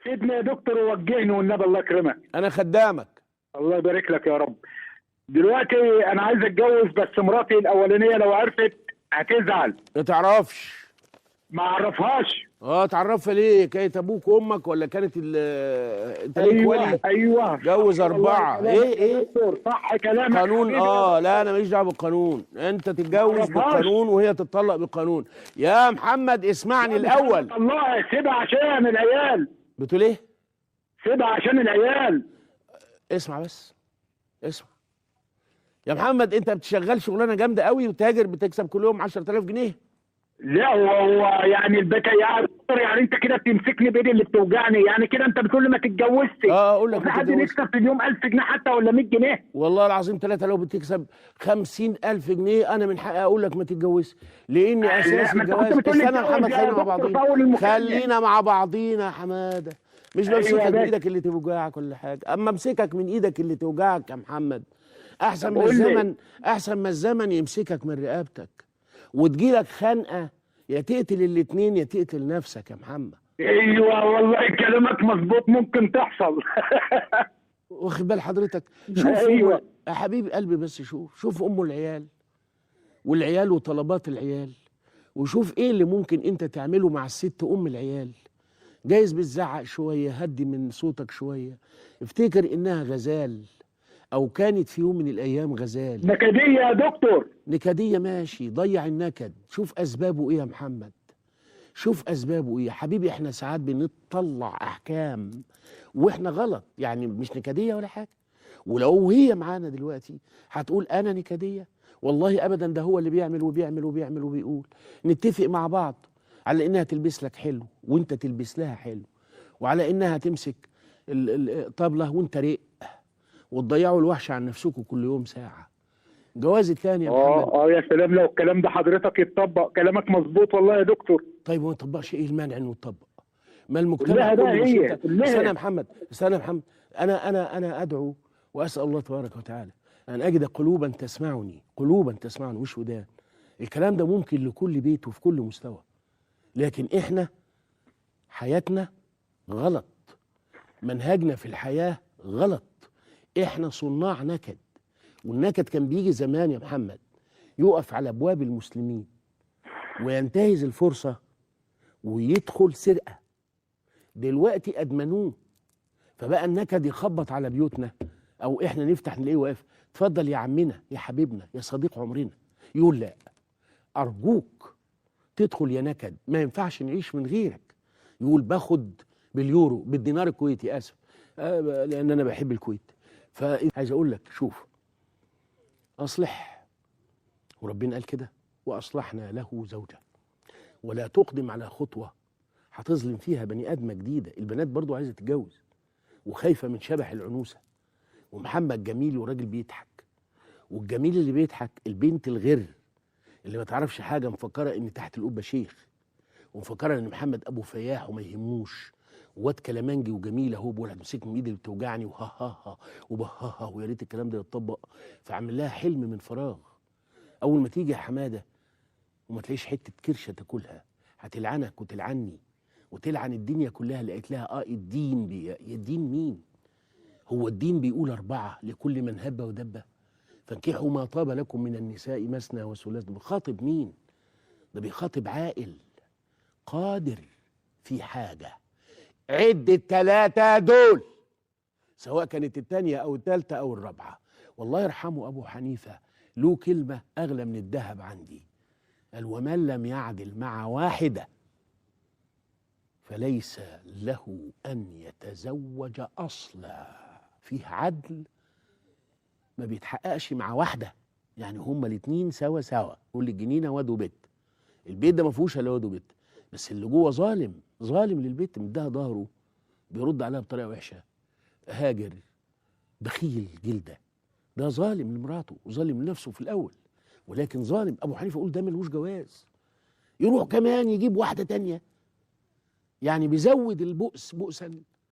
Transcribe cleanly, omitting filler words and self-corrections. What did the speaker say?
سيدنا يا دكتور وجهني والنبي الله يكرمك. انا خدامك. الله يبارك لك يا رب. دلوقتي انا عايز اتجوز، بس مراتي الاولانيه لو عرفت هتزعل. ما تعرفش. ما اعرفهاش. تعرفها ليه؟ كانت ابوك وامك ولا كانت انت ليك ولي؟ ايوه جوز 4. ايه دكتور صح كلامك قانون. لا انا ماليش دعوه بالقانون. انت تتجوز بالقانون وهي تتطلق بالقانون. يا محمد اسمعني الاول. الله سيبها عشان العيال. بتقول ايه؟ سيبها عشان العيال. اسمع بس، اسمع يا محمد، انت بتشغل شغلانه جامده قوي وتاجر بتكسب كل يوم 10000 جنيه. لا هو يعني يعني انت كده بتمسكني بايدي اللي بتوجعني، يعني كده انت بتقول لي ما تتجوزش. اقول لك في حد بيكسب في اليوم 1000 جنيه حتى ولا 100 جنيه؟ والله العظيم 3 لو بتكسب 50,000 جنيه انا من حقي اقول لك ما تتجوزش، لاني اساس الجواز. استنى يا محمد، خلينا مع بعضينا يا حماده. مش بمسكك من ايدك اللي توجعك ولا حاجه، اما امسكك من ايدك اللي توجعك يا محمد احسن ما الزمن يمسكك من رقبتك وتجيلك خنقه، يا تقتل الاتنين يا تقتل نفسك يا محمد. ايوه والله كلامك مظبوط، ممكن تحصل. واخد بال حضرتك؟ شوف ايوه يا حبيب قلبي، بس شوف ام العيال والعيال وطلبات العيال، وشوف ايه اللي ممكن انت تعمله مع الست ام العيال. جايز بتزعق شويه، هدي من صوتك شويه، افتكر انها غزال او كانت في يوم من الايام غزال. نكديه يا دكتور. نكديه ماشي، ضيع النكد. شوف اسبابه ايه يا محمد، شوف اسبابه ايه يا حبيبي. احنا ساعات بنطلع احكام واحنا غلط، يعني مش نكديه ولا حاجه. ولو هي معانا دلوقتي هتقول انا نكديه؟ والله ابدا، ده هو اللي بيعمل وبيعمل وبيعمل وبيقول. نتفق مع بعض على انها تلبس لك حلو وانت تلبس لها حلو، وعلى انها تمسك الطبله وانت رق، وتضيعوا الوحش عن نفسكم كل يوم ساعه. جواز الثاني يا محمد. يا سلام لو الكلام ده حضرتك يتطبق. كلامك مظبوط والله يا دكتور. طيب وما يطبقش، ايه المانع انه يطبق؟ ما المجتمع كله مش انت. استنى يا محمد، انا ادعو واسال الله تبارك وتعالى ان اجد قلوبا تسمعني، مش ودان. الكلام ده ممكن لكل بيت وفي كل مستوى، لكن احنا حياتنا غلط، منهجنا في الحياه غلط. احنا صناع نكد، والنكد كان بيجي زمان يا محمد يقف على ابواب المسلمين وينتهز الفرصه ويدخل سرقه. دلوقتي ادمنوه، فبقى النكد يخبط على بيوتنا، او احنا نفتح نلاقيه واقف. اتفضل يا عمنا، يا حبيبنا، يا صديق عمرنا. يقول لا، ارجوك تدخل يا نكد، ما ينفعش نعيش من غيرك. يقول باخد باليورو، بالدينار الكويتي، اسف، لان انا بحب الكويت. فعايز اقول لك، شوف، اصلح، وربنا قال كده واصلحنا له زوجه. ولا تقدم على خطوه هتظلم فيها بني ادمه جديده. البنات برضو عايزه تتجوز وخايفه من شبح العنوسه. ومحمد جميل وراجل بيضحك، والجميل اللي بيضحك البنت الغر اللي ما تعرفش حاجه، مفكره ان تحت القبه شيخ، ومفكره ان محمد ابو فياح وما يهموش، واد كلامنجي وجميل اهو، بقول هتمسكني من ايدي اللي بتوجعني وها وبها، ويا ريت الكلام ده يتطبق. فعمل لها حلم من فراغ. اول ما تيجي يا حماده وما تلاقيش حته كرشه تاكلها، هتلعنك وتلعني وتلعن الدنيا كلها. اللي قالت لها الدين الدين مين؟ هو الدين بيقول 4 لكل من هب ودب، فانكحوا ما طاب لكم من النساء مثنى وثلاث. بيخاطب مين؟ ده بيخاطب عاقل قادر في حاجه. عد ال3 دول، سواء كانت الثانيه او الثالثه او الرابعه. والله يرحمه ابو حنيفه له كلمه اغلى من الذهب عندي، قال: ومن لم يعدل مع واحده فليس له ان يتزوج اصلا. فيه عدل ما بيتحققش مع واحده، يعني هما الاتنين سوا سوا. قول لي الجنينه واد وبيت، البيت ده ما فيهوش الا واد وبيت، بس اللي جوه ظالم للبيت، مديها ظهره، بيرد عليها بطريقه وحشه، هاجر، بخيل جلده. ده ظالم لمراته وظالم لنفسه في الاول، ولكن ظالم. ابو حنيفه يقول ده ملوش جواز. يروح كمان يجيب واحده تانيه، يعني بيزود البؤس بؤسا